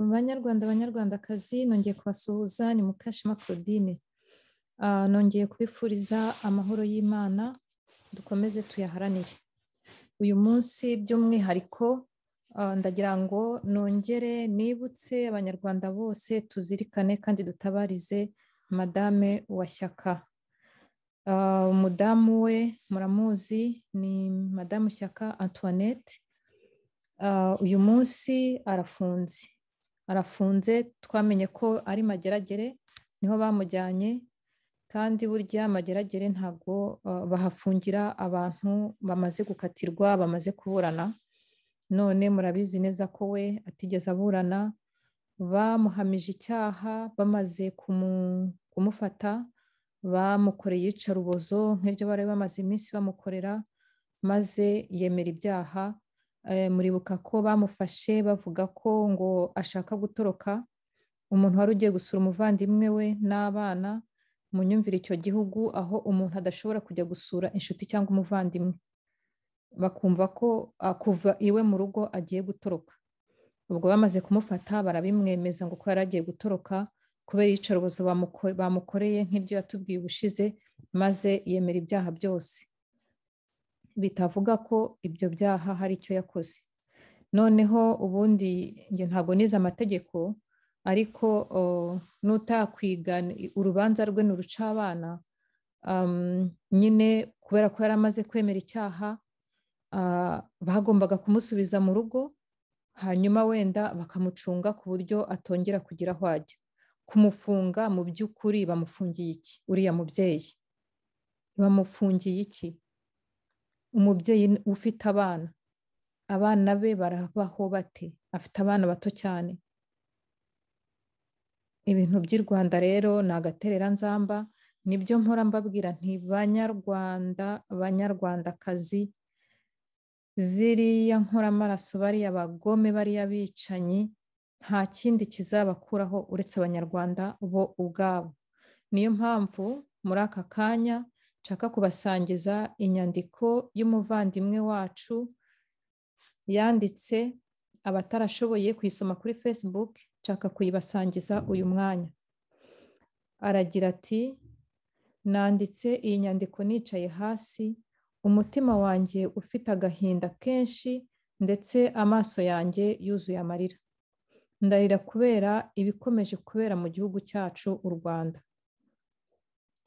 Banyarwanda banyarwandakazi nongeye kubasuhuza ni Mukashema Claudine. Nongeye kubifuriza amahoro y'Imana dukomeze tuyaharanire. Uyu munsi by'umwihariko ndagira ngo nongere nibutse abanyarwanda bose tuzirikane kandi dutabarize Madame Washyaka. Umudamu we muramuzi ni Madame Shyaka Antoinette. Uyu munsi arafunze twamenye ko ari Mageragere niho bamujyanye, kandi burya Mageragere ntago bahafungira abantu bamaze gukatirwa bamaze kuburana. None murabizi neza ko we atigeze aburana, bamuhamije icyaha bamaze kumufata, bamukoreye iyicarubozo nk'iryo bari bamaze iminsi bamukorera, maze yemera ibyaha. Muribuka ko bamufashe bavuga ko ngo ashaka gutoroka, umuntu wari ugiye gusura umuvandimwe we n'abana. Munyumvire icyo gihugu aho umuntu adashobora kujya gusura inshuti cyangwa umuvandimwe, bakumva ko kuva iwe mu rugo agiye gutoroka. Ubwo bamaze kumufata barabimwemeza ngo ko yari agiye gutoroka kubera iyicarubozo bamukoreye nk'iryo yatubwiye ubushize, maze yemera ibyaha byose, bitavuga ko ibyo byaha hari icyo yakoze. Noneho ubundi njye ntago nize amategeko, ariko nutakwiga urubanza rwe nuruca abana, nyine kubera ko yari amaze kwemera icyaha, bagombaga kumusubiza mu rugo, hanyuma wenda bakamucunga ku buryo atongera kugira aho ajya. Kumufunga mu by'ukuri bamufungiye iki? Uriya mubyeyi bamufungiye iki? Umubyeyi ufite abana be barabaho bate? Afite abana bato cyane. Ibintu by'i Rwanda rero ni agatereranzamba. Nibyo mpora mbabwira nti banyarwanda banyarwandakazi, ziriya nkoramaraso, bariya bagome, bariya bicanyi, nta kindi kizabakuraho uretse abanyarwanda bo ubwabo. Niyo mpamvu muri aka kanya nshaka kubasangiza inyandiko y'umuvandimwe wacu yanditse, abatarashoboye kuyisoma kuri Facebook nshaka kuyibasangiza uyu mwanya. Aragira ati: nanditse iyi nyandiko nicaye hasi, umutima wanjye ufite agahinda kenshi ndetse amaso yanjye yuzuye amarira. Ndarira kubera ibikomeje kubera mu gihugu cyacu u Rwanda.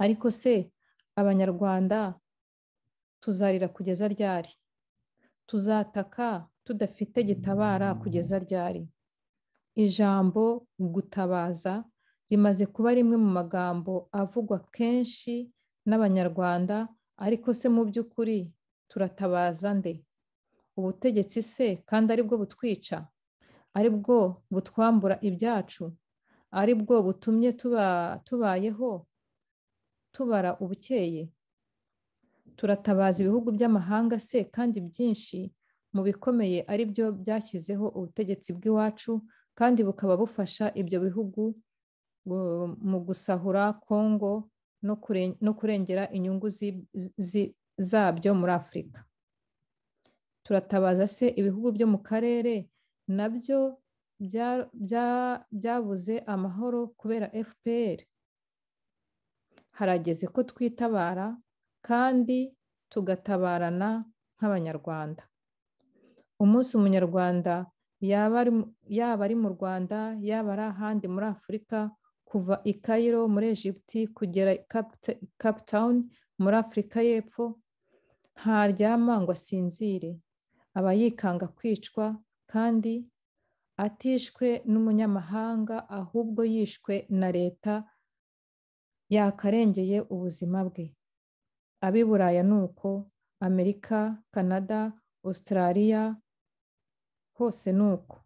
Ariko se abanyarwanda tuzarira kugeza ryari? Tuzataka tudafite gitabara kugeza ryari? Ijambo gutabaza rimaze kuba rimwe mu magambo avugwa kenshi n'abanyarwanda, ariko se mu by'ukuri turatabaza nde? Ubutegetsi se kandi aribwo butwica, aribwo butwambura ibyacu, aribwo butumye tubayeho tubara ubukeye? Turatabaza ibihugu by'amahanga se kandi byinshi mu bikomeye ari byo byashyizeho ubutegetsi bw'iwacu, kandi bukaba bufasha ibyo bihugu mu gusahura Kongo no kurengera inyungu zabyo muri Afurika. Turatabaza se ibihugu byo mu karere nabyo byabuze amahoro kubera FPR? Harageze ko twitabara kandi tugatabarana nk'abanyarwanda. Umunsi umunyarwanda yaba ari mu Rwanda, yaba ari ahandi muri Afurika, kuva i Cairo muri Egypte kugera Cape Town muri Afurika y'Epfo, ntaryama ngo asinzire, aba yikanga kwicwa, kandi atishwe n'umunyamahanga, ahubwo yishwe na leta yakarengeye ubuzima bwe. Ab'i Buraya ni uko, Amerika, Canada, Australia, hose ni uko.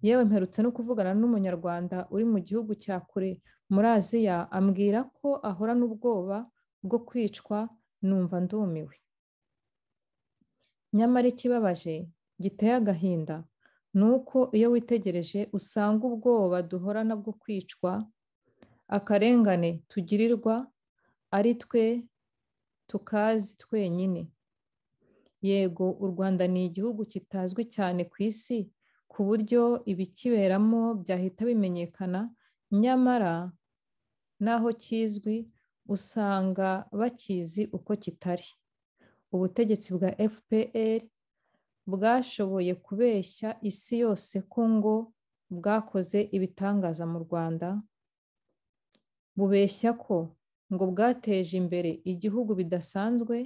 Yewe mperutse no kuvugana n'umunyarwanda uri mu gihugu cya kure muri Aziya, ambwira ko ahorana ubwoba bwo kwicwa. Numva ndumiwe. Nyamara ikibabaje giteye agahinda ni uko iyo witegereje usanga ubwoba duhorana bwo kwicwa, akarengane tugirirwa, ari twe tukazi twenyine. Yego, u Rwanda ni igihugu kitazwi cyane ku isi ku buryo ibikiberamo byahita bimenyekana, nyamara naho kizwi usanga bakizi uko kitari. Ubutegetsi bwa FPR bwashoboye kubeshya isi yose ko ngo bwakoze ibitangaza mu Rwanda, bubeshya ko ngo bwateje imbere igihugu bidasanzwe.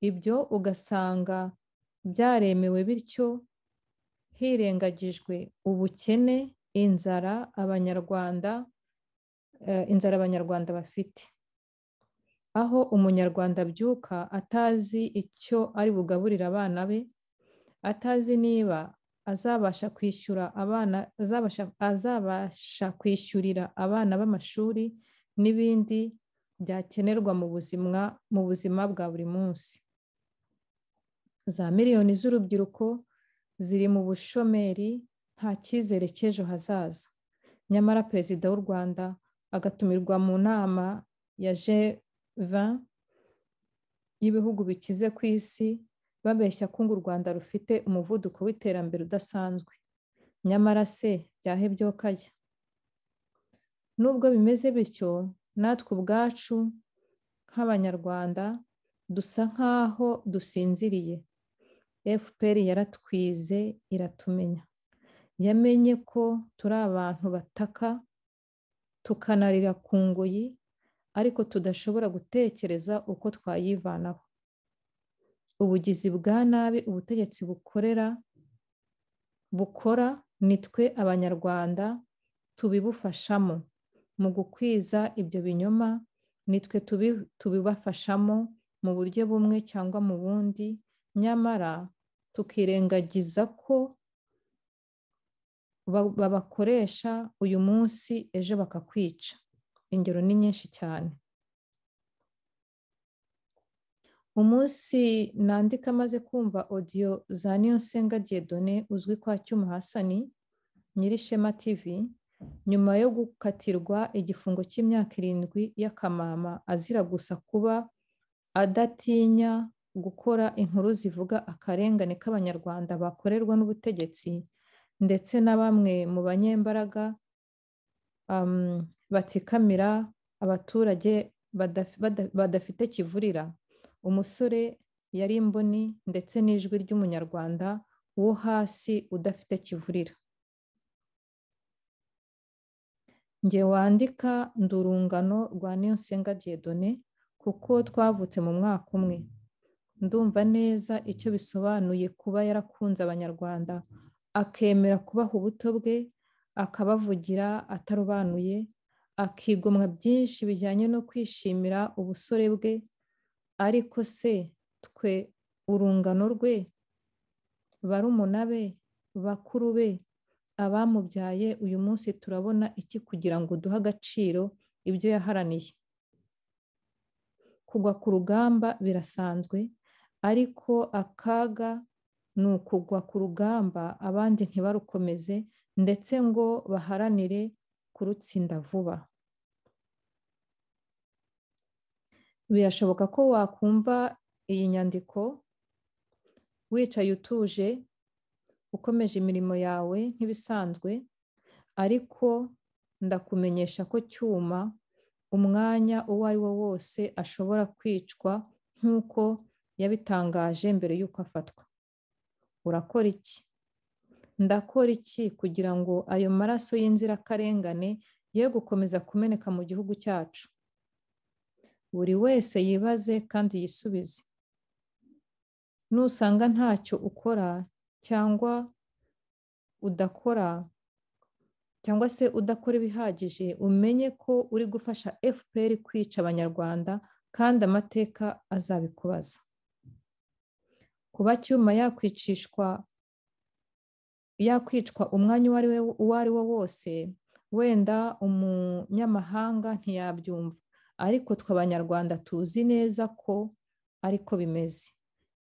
Ibyo ugasanga byaremewe, bityo hirengagijwe ubukene, inzara abanyarwanda bafite, aho umunyarwanda abyuka atazi icyo ari bugaburire abana be, atazi niba azabasha kwishyurira abana b'amashuri n'ibindi byakenerwa mu buzima bwa buri munsi. Za miliyoni z'urubyiruko ziri mu bushomeri, nta cyizere cy'ejo hazaza. Nyamara Perezida w'u Rwanda agatumirwa mu nama ya G20 y'ibihugu bikize ku isi, babeshya ko u Rwanda rufite umuvuduko w'iterambere udasanzwe. Nyamara se byahebye kajya? Nubwo bimeze bityo, natwe ubwacu nk'Abanyarwanda dusa nk'aho dusinziriye. FPR yaratwize iratumenya. Yamenye ko turi abantu bataka, tukanarira ku ngoyi, ariko tudashobora gutekereza uko twayivanaho. Ubugizi bwa nabi ubutegetsi bukora, nitwe Abanyarwanda tubibufashamo. Mu gukwiza ibyo binyoma, nitwe tubibafashamo mu buryo bumwe cyangwa mu bundi, nyamara tukirengagiza ko babakoresha uyu munsi, ejo bakakwica. Ingero ni nyinshi cyane. Umunsi nandika maze kumva audio za Niyonsenga Dieudonné uzwi kwa Cyuma Hassan nyiri Shema TV, nyuma yo gukatirwa igifungo cy'imyaka 7 y'akamama azira gusa kuba adatinya gukora inkuru zivuga akarengane k'Abanyarwanda bakorerwa n'ubutegetsi, ndetse na bamwe mu banyembaraga batsikamira abaturage badafite kivurira. Umusore yari imboni ndetse n'ijwi ry'umunyarwanda wo hasi udafite kivurira. Njye wandika ndi urungano rwa Niyonsenga Dieudonné kuko twavutse mu mwaka umwe. Ndumva neza icyo bisobanuye kuba yarakunze Abanyarwanda, akemera kubaha ubuto bwe, akabavugira atarobanuye, akigomwa byinshi bijyanye no kwishimira ubusore bwe. Ariko se twe urungano rwe, barumuna be, bakuru be, abamubyaye, uyu munsi turabona iki kugira ngo duhe agaciro ibyo yaharaniye? Kugwa ku rugamba birasanzwe, ariko akaga ni ukugwa ku rugamba abandi ntibarukomeze, ndetse ngo baharanire kurutsinda vuba. Birashoboka ko wakumva iyi nyandiko wicaye utuje, ukomeje imirimo yawe nk'ibisanzwe, ariko ndakumenyesha ko Cyuma umwanya uwo ari wo wose ashobora kwicwa nk'uko yabitangaje mbere y'uko afatwa. Urakora iki? Ndakora iki kugira ngo ayo maraso y'inzirakarengane ye gukomeza kumeneka mu gihugu cyacu? Buri wese yibaze kandi yisubize. Nusanga ntacyo ukora cyangwa udakora, cyangwa se udakora ibihagije, umenye ko uri gufasha FPR kwica Abanyarwanda, kandi amateka azabikubaza. Kuba Cyuma yakwicwa umwanya uwo ari wo wose, wenda umunyamahanga ntiyabyumva, ariko twe Abanyarwanda tuzi neza ko ariko bimeze,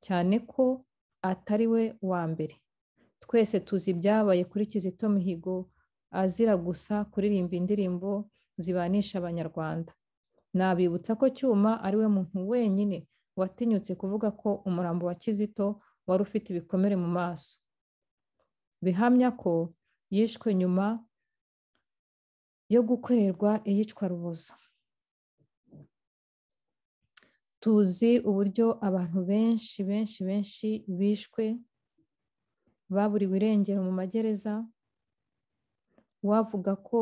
cyane ko atari we wa mbere. Twese tuzi ibyabaye kuri Kizito Mihigo azira gusa kuririmba indirimbo zibanisha Abanyarwanda. Nabibutsa ko Cyuma ari we muntu wenyine watinyutse kuvuga ko umurambo wa Kizito wari ufite ibikomere mu maso. bihamya ko yishwe nyuma yo gukorerwa iyicwarubozo. Tuzi uburyo abantu benshi bishwe, baburiwe irengero mu magereza. Wavuga ko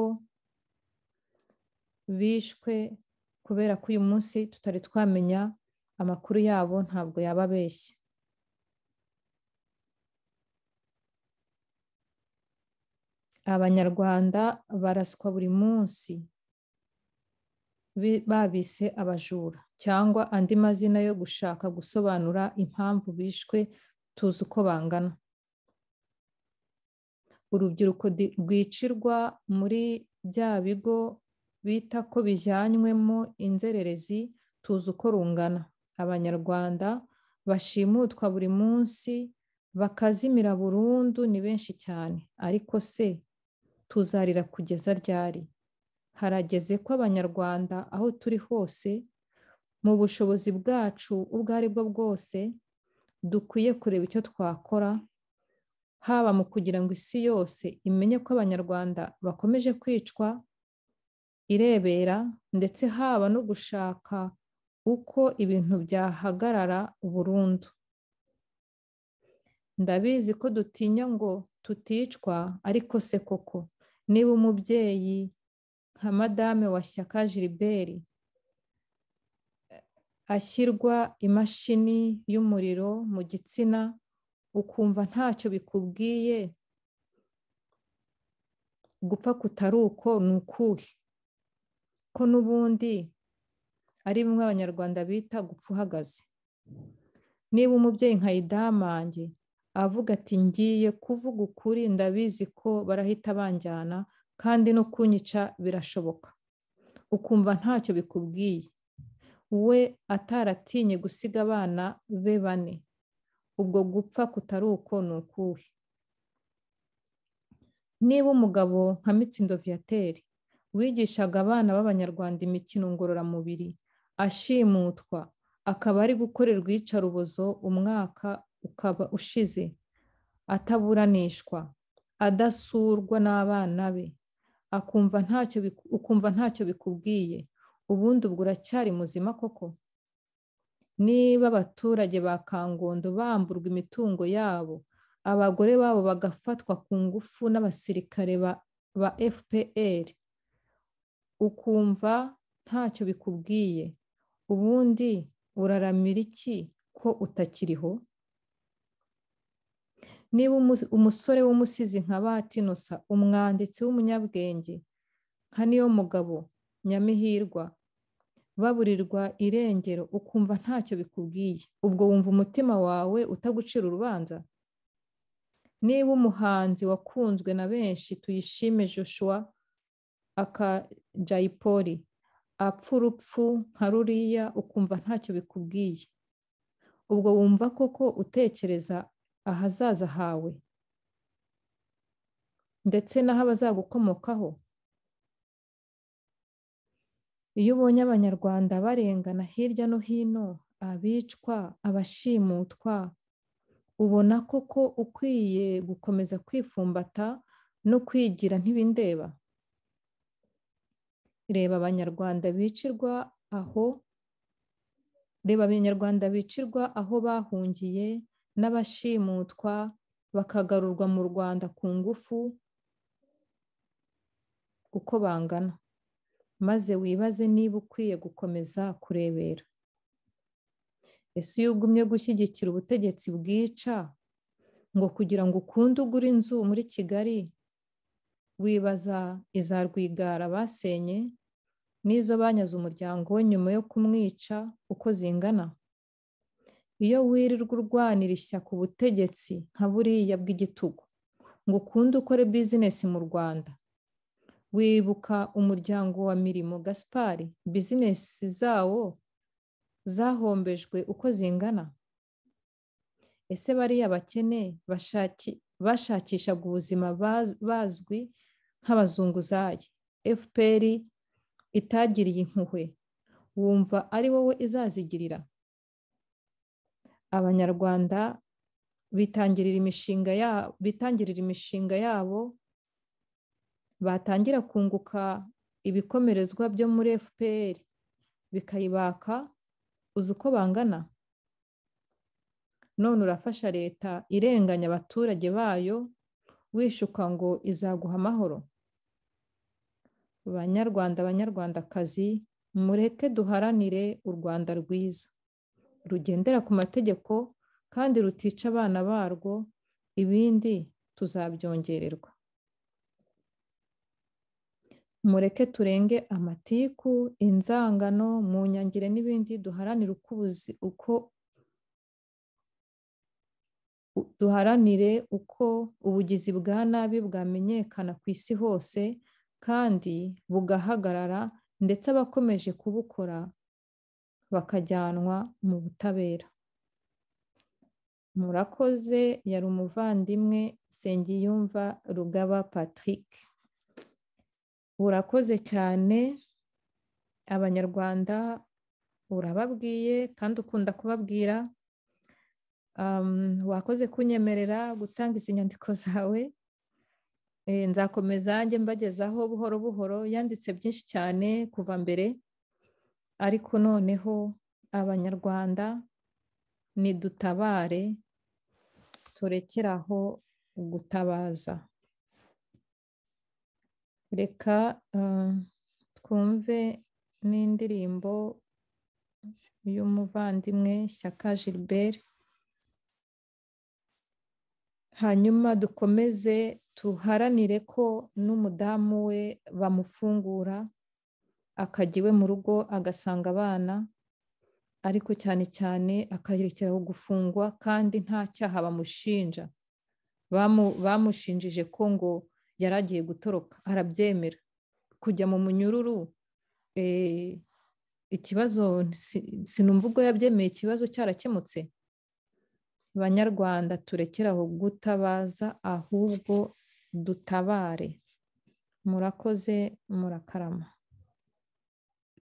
bishwe kubera ko uyu munsi tutari twamenya amakuru yabo, ntabwo yaba abeshya. Abanyarwanda baraswa buri munsi, babise abajura cyangwa andi mazina yo gushaka gusobanura impamvu bishwe. Tuzi uko bangana. Urubyiruko rwicirwa muri bya bigo bita ko bijyanywemo inzererezi, tuzi uko rungana. Abanyarwanda bashimutwa buri munsi, bakazimira burundu, ni benshi cyane. Ariko se tuzarira kugeza ryari? Harageze ko Abanyarwanda aho turi hose, mu bushobozi bwacu ubwo ari bwo bwose, dukwiye kureba icyo twakora, haba mu kugira ngo isi yose imenye ko Abanyarwanda bakomeje kwicwa irebera, ndetse haba no gushaka uko ibintu byahagarara burundu. Ndabizi ko dutinya ngo tuticwa, ariko se koko niba umubyeyi nka Madame wa Shyaka Gilbert ashyirwa imashini y'umuriro mu gitsina, ukumva ntacyo bikubwiye, gupfa kutari uko ni ukuhe? Ko n'ubundi ari bimwe Abanyarwanda bita gupfa uhagaze. Niba umubyeyi nka Idamange avuga ati ngiye kuvuga ukuri, ndabizi ko barahita banjyana kandi no kunyica birashoboka, ukumva ntacyo bikubwiye, we ataratinye gusiga abana be 4, ubwo gupfa kutari uko ni ukuhe? Niba umugabo nka Mitsindo Viateur wigishaga abana b'Abanyarwanda imikino ngororamubiri ashimutwa, akaba ari gukorerwa iyicarubozo, umwaka ukaba ushize ataburanishwa, adasurwa n'abana be, ukumva ntacyo bikubwiye, ubundi ubwo uracyari muzima koko? Niba abaturage ba Kangondo bamburwa imitungo yabo, abagore babo bagafatwa ku ngufu n'abasirikare ba FPR, ukumva ntacyo bikubwiye, ubundi uraramira iki ko utakiriho? Niba umusore w'umusizi nka Batinosa, umwanditsi w'umunyabwenge nka Niyomugabo Nyamihirwa, baburirwa irengero, ukumva ntacyo bikubwiye, ubwo wumva umutima wawe utagucira urubanza? Niba umuhanzi wakunzwe na benshi Tuyishime Joshua Jay Polly apfa urupfu nka ruriya, ukumva ntacyo bikubwiye, ubwo wumva koko utekereza ahazaza hawe ndetse n'aho abazagukomokaho? Iyo ubonye Abanyarwanda barengana hirya no hino, abicwa, abashimutwa, ubona koko ukwiye gukomeza kwifumbata no kwigira ntibindeba? Reba Abanyarwanda bicirwa aho bahungiye, n'abashimutwa bakagarurwa mu Rwanda ku ngufu, uko bangana, maze wibaze niba ukwiye gukomeza kurebera. Ese iyo ugumye gushyigikira ubutegetsi bwica ngo kugira ngo ukunde ugure inzu muri Kigali, wibaza iza Rwigara basenye n'izo banyaze umuryango we nyuma yo kumwica uko zingana? Iyo wirirwa urwanira ishyaka ubutegetsi nka buriya bw'igitugu ngo ukunde ukore bizinesi mu Rwanda, wibuka umuryango wa Mirimo Gaspard, bizinesi zawo zahombejwe uko zingana? Ese bariya bakene bashakishaga ubuzima bazwi nk'abazunguzayi FPR itagiriye impuhwe, wumva ari wowe izazigirira? Abanyarwanda bitangirira imishinga yabo, batangira kunguka ibikomerezwa byo muri FPR bikayibaka, uzi uko bangana? None urafasha leta irenganya abaturage bayo wishuka ngo izaguha amahoro? Banyarwanda, banyarwandakazi, mureke duharanire u Rwanda rwiza rugendera ku mategeko kandi rutica abana barwo, ibindi tuzabyongererwa. Mureke turenge amatiku, inzangano, mu nyangire n'ibindi, duharanire uko ubugizi bwa nabi bwamenyekana ku isi hose kandi bugahagarara, ndetse abakomeje kubukora bakajyanwa mu butabera. Murakoze. Yari umuvandimwe Nsengiyumva Rugaba Patrick. Urakoze cyane. Abanyarwanda urababwiye kandi ukunda kubabwira. Wakoze kunyemerera gutanga izi nyandiko zawe. Nzakomeza njye mbagezaho buhoro buhoro, yanditse byinshi cyane kuva mbere, ariko noneho abanyarwanda nidutabare, turekeraho gutabaza. Reka twumve n'indirimbo y'umuvandimwe Shyaka Gilbert, hanyuma dukomeze tuharanire ko n'umudamu we bamufungura akajya iwe mu rugo agasanga abana, ariko cyane cyane akarekeraho gufungwa kandi nta cyaha bamushinja. Bamushinjije ko ngo yaragiye gutoroka, arabyemera. Kujya mu munyururu, ikibazo sinumva ubwo yabyemeye ikibazo cyarakemutse. Banyarwanda turekeraho gutabaza, ahubwo dutabare. Murakoze, murakarama.